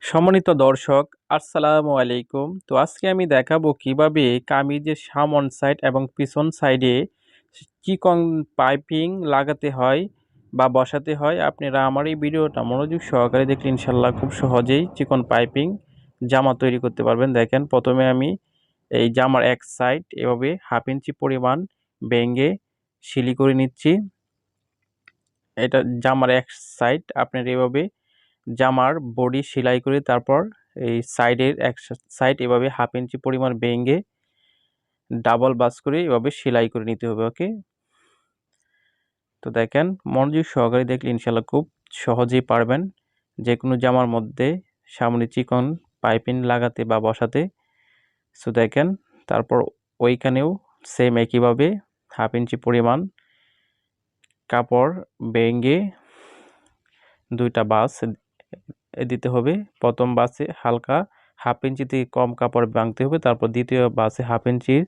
সম্মানিত দর্শক, আসসালামু আলাইকুম। তো আজকে আমি দেখাবো কিভাবে কামিজের সামন সাইড এবং পিছন সাইডে চিকন পাইপিং লাগাতে হয় বা বসাতে হয়। আপনারা আমার এই ভিডিওটা মনোযোগ সহকারে দেখলে ইনশাল্লাহ খুব সহজেই চিকন পাইপিং জামা তৈরি করতে পারবেন। দেখেন, প্রথমে আমি এই জামার এক সাইড এভাবে 1/2 ইঞ্চি পরিমাণ ভেঙে সিলি করে নিচ্ছি। এটা জামার এক সাইড আপনার এভাবে জামার বডি সেলাই করে তারপর এই সাইডের এক সাইড এভাবে 1/2 ইঞ্চি পরিমাণ ভেঙে ডাবল বাস করে এভাবে সেলাই করে নিতে হবে। ওকে, তো দেখেন, মনোযোগ সহকারে দেখলে ইনশাল্লাহ খুব সহজেই পারবেন যে কোনো জামার মধ্যে সামনে চিকন পাইপিং লাগাতে বা বসাতে। সো দেখেন, তারপর ওইখানেও সেম একইভাবে 1/2 ইঞ্চি পরিমাণ কাপড় ভেঙে দুইটা বাস দিতে হবে। প্রথম বাসে হালকা 1/2 ইঞ্চি থেকে কম কাপড় ভাঙতে হবে, তারপর দ্বিতীয় বাসে 1/2 ইঞ্চির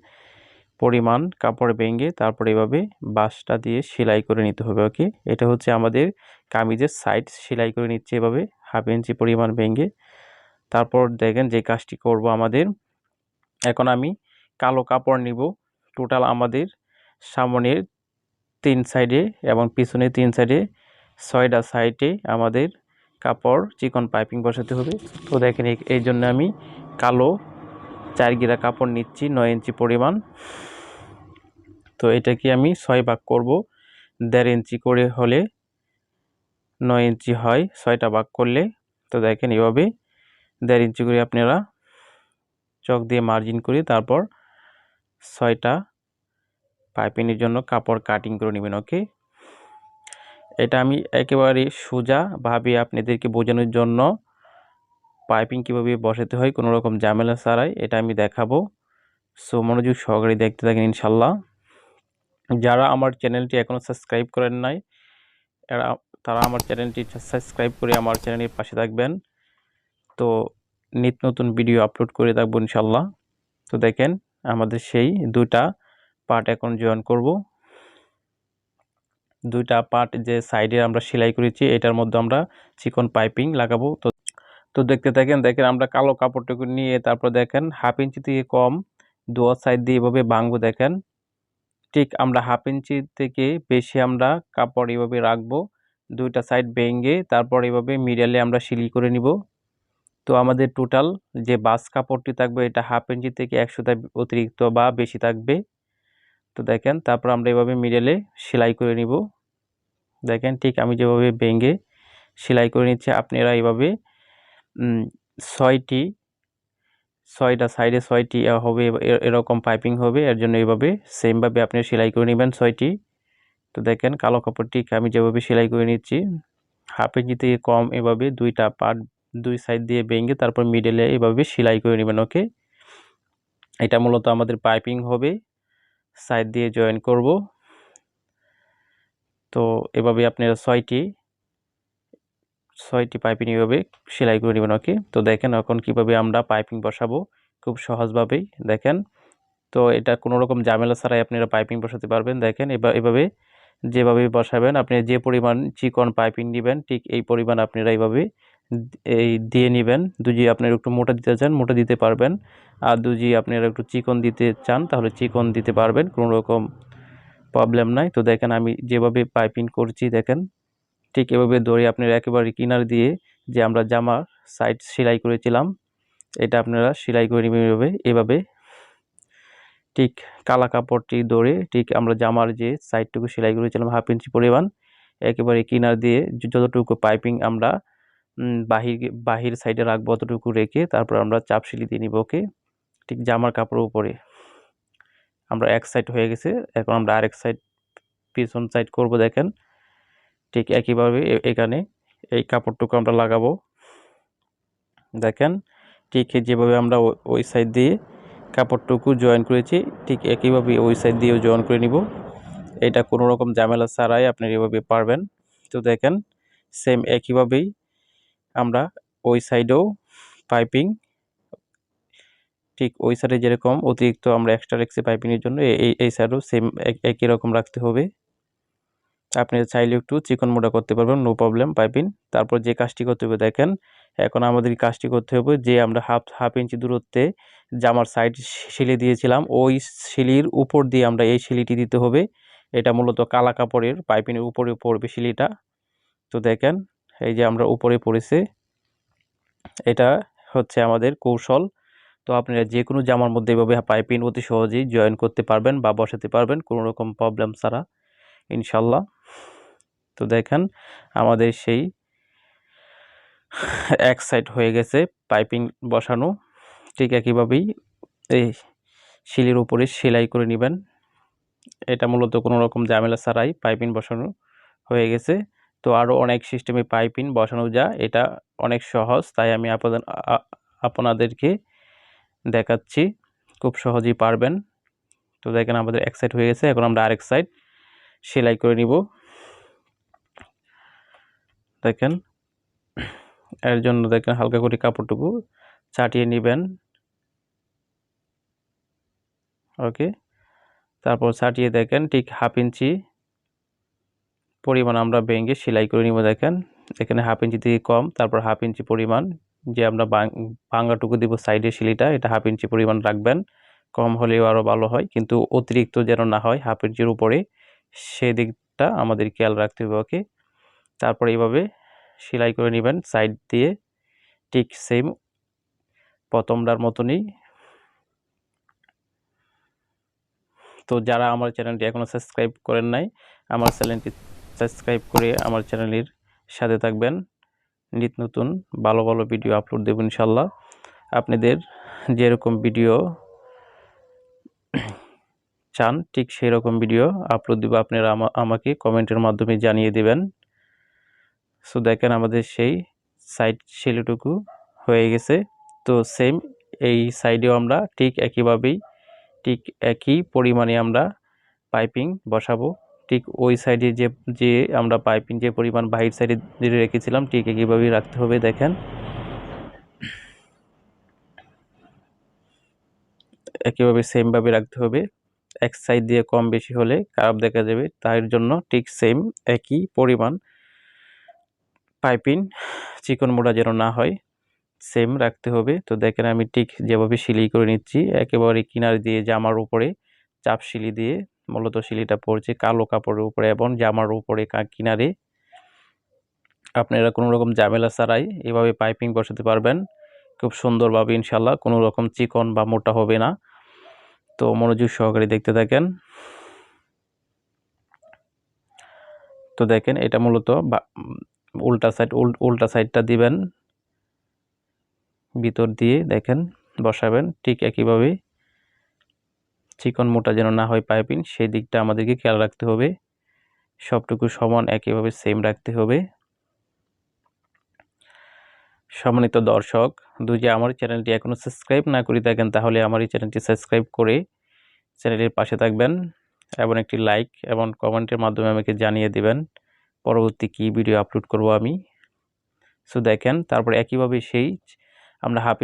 পরিমাণ কাপড় ভেঙে তারপর এভাবে বাসটা দিয়ে সেলাই করে নিতে হবে। ওকে, এটা হচ্ছে আমাদের কামিজের সাইড সেলাই করে নিচ্ছে এভাবে 1/2 ইঞ্চি পরিমাণ ভেঙে। তারপর দেখেন যে কাজটি করব আমাদের, এখন আমি কালো কাপড় নিব। টোটাল আমাদের সামনের 3 সাইডে এবং পিছনের 3 সাইডে 6টা সাইডে আমাদের কাপড় চিকন পাইপিং বসাতে হবে। তো দেখেন, এই জন্য আমি কালো 4 গিরা কাপড় নিচ্ছি 9 ইঞ্চি পরিমাণ। তো এটাকে আমি 6 ভাগ করব। 1.5 ইঞ্চি করে হলে 9 ইঞ্চি হয় 6টা ভাগ করলে। তো দেখেন এভাবে 1.5 ইঞ্চি করে আপনারা চক দিয়ে মার্জিন করে তারপর 6টা পাইপিংয়ের জন্য কাপড় কাটিং করে নেবেন। ওকে, এটা আমি একেবারে সোজাভাবে আপনাদেরকে বোঝানোর জন্য পাইপিং কীভাবে বসাতে হয় কোনো রকম ঝামেলা ছাড়াই এটা আমি দেখাবো। সো মনোযোগ সহকারে দেখতে থাকেন ইনশাল্লাহ। যারা আমার চ্যানেলটি এখনও সাবস্ক্রাইব করেন নাই তারা আমার চ্যানেলটি সাবস্ক্রাইব করে আমার চ্যানেলের পাশে থাকবেন। তো নিত্য নতুন ভিডিও আপলোড করে থাকবো ইনশাল্লাহ। তো দেখেন, আমাদের সেই দুইটা পার্ট এখন জয়েন করব। দুইটা পার্ট যে সাইডে আমরা সেলাই করেছি এটার মধ্যে আমরা চিকন পাইপিং লাগাবো। তো দেখতে থাকেন। দেখেন, আমরা কালো কাপড়টুকু নিয়ে তারপর দেখেন 1/2 ইঞ্চি থেকে কম দুয়া সাইড দিয়ে এভাবে ভাঙবো। দেখেন, ঠিক আমরা 1/2 ইঞ্চি থেকে বেশি আমরা কাপড় এভাবে রাখবো। দুইটা সাইড ভেঙে তারপর এভাবে মিডলে আমরা সিলি করে নিব। তো আমাদের টোটাল যে বাস কাপড়টি থাকবে এটা 1/2 ইঞ্চি থেকে 100টা অতিরিক্ত বা বেশি থাকবে। তো দেখেন, তারপর আমরা এভাবে মিডলে সেলাই করে নিব। দেখেন, ঠিক আমি যেভাবে ভেঙে সেলাই করে নিচ্ছি আপনারা এইভাবে 6টা সাইডে 6টি হবে, এরকম পাইপিং হবে। এর জন্য এইভাবে সেমভাবে আপনি সেলাই করে নেবেন 6টি। তো দেখেন, কালো কাপড়টি আমি যেভাবে সেলাই করে নিচ্ছি 1/2 ইঞ্চি থেকে কম এভাবে দুইটা পার্ট দুই সাইড দিয়ে ভেঙে তারপর মিডলে এভাবে সেলাই করে নেবেন। ওকে, এটা মূলত আমাদের পাইপিং হবে, সাইড দিয়ে জয়েন করব। তো এভাবে আপনারা 6টি পাইপিং এভাবে সেলাই করে নেবেন। ওকে, তো দেখেন এখন কিভাবে আমরা পাইপিং বসাবো খুব সহজভাবেই। দেখেন, তো এটা কোনো রকম ঝামেলা ছাড়াই আপনারা পাইপিং বসাতে পারবেন। দেখেন, এভাবে যেভাবে বসাবেন আপনি যে পরিমাণ চিকন পাইপিং নেবেন ঠিক এই পরিমাণ আপনারা এইভাবে এই দিয়ে নেবেন। যদি আপনারা একটু মোটা দিতে চান মোটা দিতে পারবেন, আর যদি আপনারা একটু চিকন দিতে চান তাহলে চিকন দিতে পারবেন, কোনো রকম প্রবলেম নাই। তো দেখেন আমি যেভাবে পাইপিং করছি দেখেন, ঠিক এভাবে ধরে আপনারা একেবারে কিনার দিয়ে যে আমরা জামা সাইড সেলাই করেছিলাম এটা আপনারা সেলাই করে নেবেন এভাবে। ঠিক কালা কাপড়টি ধরে ঠিক আমরা জামার যে সাইডটুকু সেলাই করেছিলাম 1/2 ইঞ্চি পরিমাণ একেবারে কিনার দিয়ে যতটুকু পাইপিং আমরা বাহির সাইডে রাখবো অতটুকু রেখে তারপর আমরা চাপ সেলাই দিয়ে নিব। ওকে, ঠিক জামার কাপড়ের উপরে আমরা এক সাইড হয়ে গেছে, এখন আমরা আরেক সাইড পিছন সাইড করব। দেখেন, ঠিক একইভাবে এখানে এই কাপড়টুকু আমরা লাগাবো। দেখেন, ঠিক যেভাবে আমরা ওই সাইড দিয়ে কাপড়টুকু জয়েন করেছি ঠিক একইভাবে ওই সাইড দিয়েও জয়েন করে নিব। এটা কোনো রকম ঝামেলা ছাড়াই আপনি এভাবে পারবেন। তো দেখেন, সেম একইভাবেই আমরা ওই সাইডেও পাইপিং ঠিক ওই সাইডে যেরকম অতিরিক্ত আমরা এক্সট্রা রাখছি পাইপিংয়ের জন্য এই সাইডেও সেম একই রকম রাখতে হবে। আপনি চাইলে একটু চিকন মোটা করতে পারবেন, নো প্রবলেম পাইপিং। তারপর যে কাজটি করতে হবে দেখেন, এখন আমাদের কাজটি করতে হবে যে আমরা হাফ ইঞ্চি দূরত্বে জামার সাইড সিলি দিয়েছিলাম, ওই সিলির উপর দিয়ে আমরা এই সিলিটি দিতে হবে। এটা মূলত কালা কাপড়ের পাইপিংয়ের উপরে পড়বে সিলিটা। তো দেখেন এই যে আমরা উপরে পড়েছে, এটা হচ্ছে আমাদের কৌশল। তো আপনারা যে কোনো জামার মধ্যে এভাবে পাইপিং অতি সহজেই জয়েন করতে পারবেন বা বসাতে পারবেন কোনো রকম প্রবলেম ছাড়া ইনশাল্লাহ। তো দেখেন আমাদের সেই এক সাইড হয়ে গেছে পাইপিং বসানো। ঠিক একইভাবেই এই শিলির উপরে সেলাই করে নেবেন। এটা মূলত কোনো রকম ঝামেলা ছাড়াই পাইপিং বসানো হয়ে গেছে। তো আরও অনেক সিস্টেমে পাইপিং বসানো যায়, এটা অনেক সহজ, তাই আমি আপনাদেরকে দেখাচ্ছি, খুব সহজেই পারবেন। তো দেখেন আমাদের এক সাইড হয়ে গেছে, এখন আমরা আরেক সাইড সেলাই করে নিব। দেখেন এর জন্য দেখেন হালকা করে কাপড়টুকু চাটিয়ে নেবেন। ওকে, তারপর চাটিয়ে দেখেন ঠিক হাফ ইঞ্চি পরিমাণ আমরা ভেঙে সেলাই করে নিব। দেখেন এখানে হাফ ইঞ্চি থেকে কম, তারপর হাফ ইঞ্চি পরিমাণ যে আমরা ভাঙাটুকু দিব সাইডে সিলিটা, এটা হাফ ইঞ্চি পরিমাণ রাখবেন। কম হলেও আরও ভালো হয়, কিন্তু অতিরিক্ত যেন না হয় হাফ ইঞ্চির উপরে, সেদিকটা আমাদের খেয়াল রাখতে হবে। ওকে, তারপর এইভাবে সেলাই করে নেবেন সাইড দিয়ে, ঠিক সেম প্রথমটার মতনই। তো যারা আমার চ্যানেলটি এখনও সাবস্ক্রাইব করেন নাই, আমার চ্যানেলটি সাবস্ক্রাইব করে আমার চ্যানেলের সাথে থাকবেন। নিত্য নতুন ভালো ভালো ভিডিও আপলোড দেব ইনশাল্লাহ। আপনাদের যেরকম ভিডিও চান ঠিক সেই রকম ভিডিও আপলোড দেব, আপনারা আমাকে কমেন্টের মাধ্যমে জানিয়ে দেবেন। সো দেখেন আমাদের সেই সাইড সেলুটুকু হয়ে গেছে। তো সেম এই সাইডেও আমরা ঠিক একইভাবেই ঠিক একই পরিমাণে আমরা পাইপিং বসাবো। ঠিক ওই সাইডে যে আমরা পাইপিং যে পরিমাণ বাহির সাইডে দিয়ে রেখেছিলাম ঠিক একইভাবেই রাখতে হবে। দেখেন একইভাবে সেমভাবে রাখতে হবে। এক সাইড দিয়ে কম বেশি হলে খারাপ দেখা যাবে, তার জন্য ঠিক সেম একই পরিমাণ পাইপিং চিকন মোটা যেন না হয় সেম রাখতে হবে। তো দেখেন আমি ঠিক যেভাবে সিলাই করে নিচ্ছি, একেবারে কিনার দিয়ে জামার উপরে চাপ সিলি দিয়ে মূলত সিলিটা পড়ছে কালো কাপড়ের উপরে এবং জামার উপরে কিনারে। আপনারা কোনো রকম ঝামেলা ছাড়াই এভাবে পাইপিং বসাতে পারবেন খুব সুন্দরভাবে ইনশাল্লাহ, কোনো রকম চিকন বা মোটা হবে না। তো মনোযোগ সহকারে দেখতে থাকেন। তো দেখেন এটা মূলত উল্টা সাইডটা দিবেন, ভিতর দিয়ে দেখেন বসাবেন ঠিক একইভাবে, চিকন মোটা যেন না হয় পাইপিং সেই দিকটা আমাদেরকে খেয়াল রাখতে হবে। সবটুকু সমান একইভাবে সেম রাখতে হবে। সম্মানিত দর্শক, যদি আমার চ্যানেলটি এখনও সাবস্ক্রাইব না করে থাকেন তাহলে আমার এই চ্যানেলটি সাবস্ক্রাইব করে চ্যানেলের পাশে থাকবেন এবং একটি লাইক এবং কমেন্টের মাধ্যমে আমাকে জানিয়ে দেবেন পরবর্তী কী ভিডিও আপলোড করব আমি। সো দেখেন তারপর একইভাবে সেই আমরা হাফ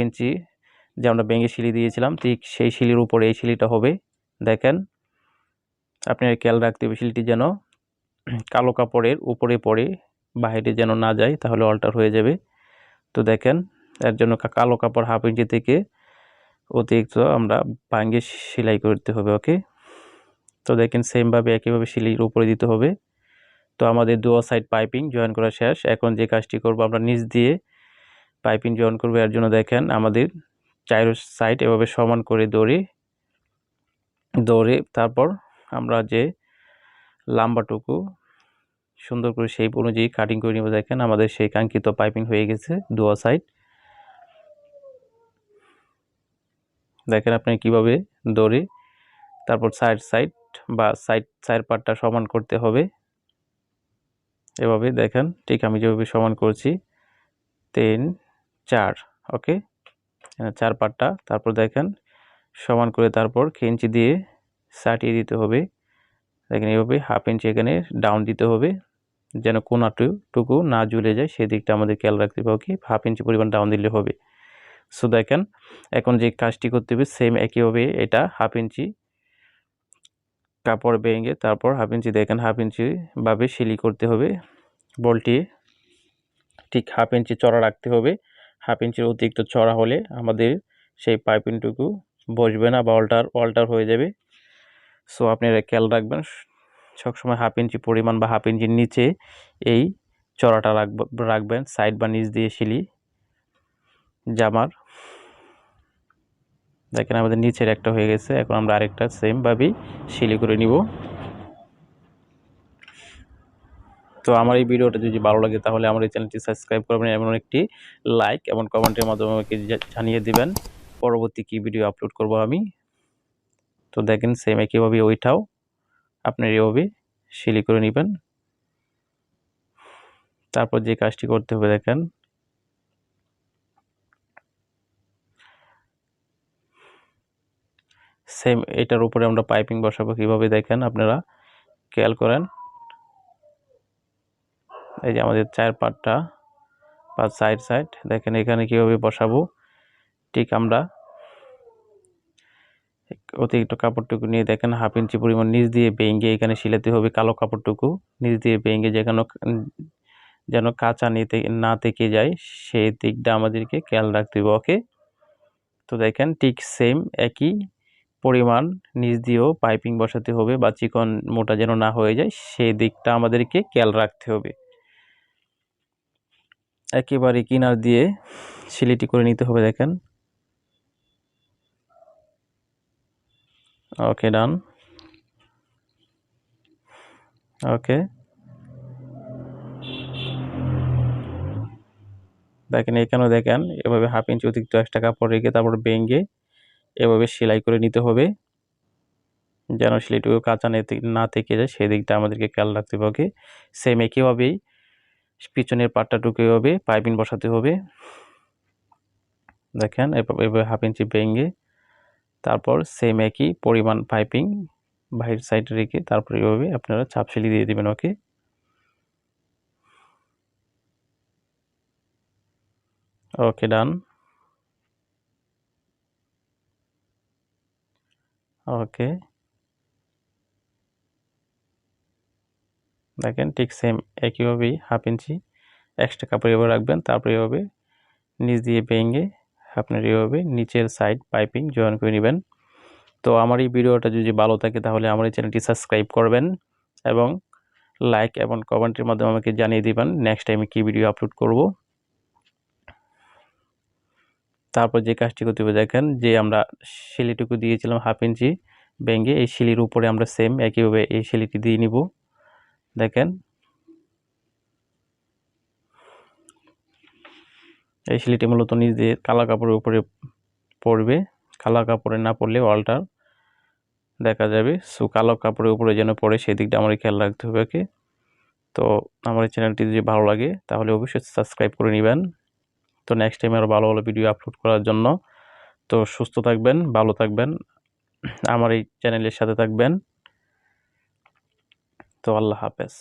ইঞ্চি যে আমরা ভেঙে সিলি দিয়েছিলাম ঠিক সেই সিলির উপরে এই সিলিটা হবে। দেখেন আপনার খেয়াল রাখতে হবে সিলিটি যেন কালো কাপড়ের উপরে পড়ে, বাইরে যেন না যায়, তাহলে অল্টার হয়ে যাবে। তো দেখেন এর জন্য কালো কাপড় হাফ ইঞ্চি থেকে অতিরিক্ত আমরা ভাঙে সেলাই করতে হবে। ওকে, তো দেখেন সেমভাবে একইভাবে সিলির উপরে দিতে হবে। তো আমাদের দুটো সাইড পাইপিং জয়েন করা শেষ। এখন যে কাজটি করব আমরা নিচ দিয়ে পাইপিং জয়েন করব। এর জন্য দেখেন আমাদের চার সাইড এভাবে সমান করে দৌড়ে তারপর আমরা যে লম্বাটুকু সুন্দর করে শেপ অনুযায়ী কাটিং করে নিব। দেখেন আমাদের সেই কাঙ্ক্ষিত পাইপিং হয়ে গেছে দুটো সাইড। দেখেন আপনি কিভাবে দৌড়ে তারপর সাইড বা সাইড পার্টটা সমান করতে হবে এভাবে। দেখেন ঠিক আমি যেভাবে সমান করছি 3 4, ওকে, 4 পার্টটা তারপর দেখেন সমান করে তারপর খেঞ্চি দিয়ে সাটিয়ে দিতে হবে। দেখেন এইভাবে হাফ ইঞ্চি এখানে ডাউন দিতে হবে যেন কোনাটুকু না ঝুলে যায়, সেদিকটা আমাদের খেয়াল রাখতে হবে। ওকে, হাফ ইঞ্চি পরিমাণ ডাউন দিলে হবে। সো দেখেন এখন যে কাজটি করতে হবে সেম একইভাবে এটা হাফ ইঞ্চি কাপড় ভেঙে তারপর 1/2 ইঞ্চি দেখেন 1/2 ইঞ্চি ভাবে সেলাই করতে হবে। বলটি ঠিক 1/2 ইঞ্চি চড়া রাখতে হবে। 1/2 ইঞ্চির অতিরিক্ত চড়া হলে আমাদের সেই পাইপিংটুকু বসবে না বা অল্টার হয়ে যাবে। সো আপনারা খেয়াল রাখবেন সবসময় 1/2 ইঞ্চি পরিমাণ বা 1/2 ইঞ্চির নিচে এই চড়াটা রাখবেন সাইড বা নিচ দিয়ে সেলাই জামার। দেখেন আমাদের নিচের একটা হয়ে গেছে, এখন আমরা আরেকটা সেম ভাবেই সেলাই করে নিব। তো আমার এই ভিডিওটা যদি ভালো লাগে তাহলে আমার এই চ্যানেলটি সাবস্ক্রাইব করবেন এবং একটি লাইক এবং কমেন্টের মাধ্যমে আমাকে জানিয়ে দিবেন পরবর্তী কি ভিডিও আপলোড করব আমি। তো দেখেন সেম একইভাবে ওইটাও আপনার এইভাবে সেলাই করে নেবেন। তারপর যে কাজটি করতে হবে দেখেন সেম এটার উপরে আমরা পাইপিং বসাবো কিভাবে দেখেন আপনারা খেয়াল করেন। এই যে আমাদের চার পাটটা বা সাইড দেখেন এখানে কিভাবে বসাবো। ঠিক আমরা অতিরিক্ত কাপড়টুকু নিয়ে দেখেন 1/2 ইঞ্চি পরিমাণ নিচ দিয়ে ভেঙে এখানে সিলাতে হবে কালো কাপড়টুকু নিচ দিয়ে ভেঙে যেন কাঁচা না থেকে যায় সেই দিকটা আমাদেরকে খেয়াল রাখতে হবে। ওকে, তো দেখেন ঠিক সেম একই পরিমাণ নিচ দিয়েও পাইপিং বসাতে হবে বা চিকন মোটা যেন না হয়ে যায় সেই দিকটা আমাদেরকে খেয়াল রাখতে হবে। একেবারে কিনার দিয়ে সেলাইটি করে নিতে হবে দেখেন। ওকে, ডান। ওকে, দেখেন এখানেও দেখেন এভাবে 1/2 ইঞ্চি অতিরিক্ত একটা কাপড় রেখে তারপর ভেঙে এভাবে সেলাই করে নিতে হবে যেন সেলাইটুকু কাঁচা না থেকে যায় সেই দিকটা আমাদেরকে খেয়াল রাখতে হবে। ওকে, সেম একইভাবেই পিছনের পাটটাটুকু এভাবে পাইপিং বসাতে হবে। দেখেন এভাবে 1/2 ইঞ্চি ভেঙে তারপর সেম একই পরিমাণ পাইপিং বাহির সাইড রেখে তারপর এভাবে আপনারা চাপ সেলাই দিয়ে দিবেন। ওকে, ওকে, ডান। ওকে, দেখেন ঠিক সেম একইভাবেই 1/2 ইঞ্চি এক্সট্রা কাপড় এভাবে রাখবেন তারপর এভাবে নিচ দিয়ে ভেঙে আপনার এভাবে নিচের সাইড পাইপিং জয়েন করে নেবেন। তো আমার এই ভিডিওটা যদি ভালো থাকে তাহলে আমার এই চ্যানেলটি সাবস্ক্রাইব করবেন এবং লাইক এবং কমেন্টের মাধ্যমে আমাকে জানিয়ে দিবেন নেক্সট টাইমে কি ভিডিও আপলোড করব। তারপর যে কাজটি করতে হবে দেখেন যে আমরা সেলাইটুকু দিয়েছিলাম 1/2 ইঞ্চি ভেঙে এই সেলাইয়ের উপরে আমরা সেম একইভাবে এই সেলাইটি দিয়ে নিব। দেখেন এই সেলাইটি মূলত নিচ দিয়ে কালো কাপড়ের উপরে পড়বে, কালো কাপড়ে না পড়লে অল্টার দেখা যাবে। সো কালো কাপড়ের উপরে যেন পড়ে সেই দিকটা আমার খেয়াল রাখতে হবে। ওকে, তো আমার এই চ্যানেলটি যদি ভালো লাগে তাহলে অবশ্যই সাবস্ক্রাইব করে নেবেন। তো নেক্সট টাইম আরও ভালো ভালো ভিডিও আপলোড করার জন্য। তো সুস্থ থাকবেন, ভালো থাকবেন, আমার এই চ্যানেলের সাথে থাকবেন। তো আল্লাহ হাফেজ।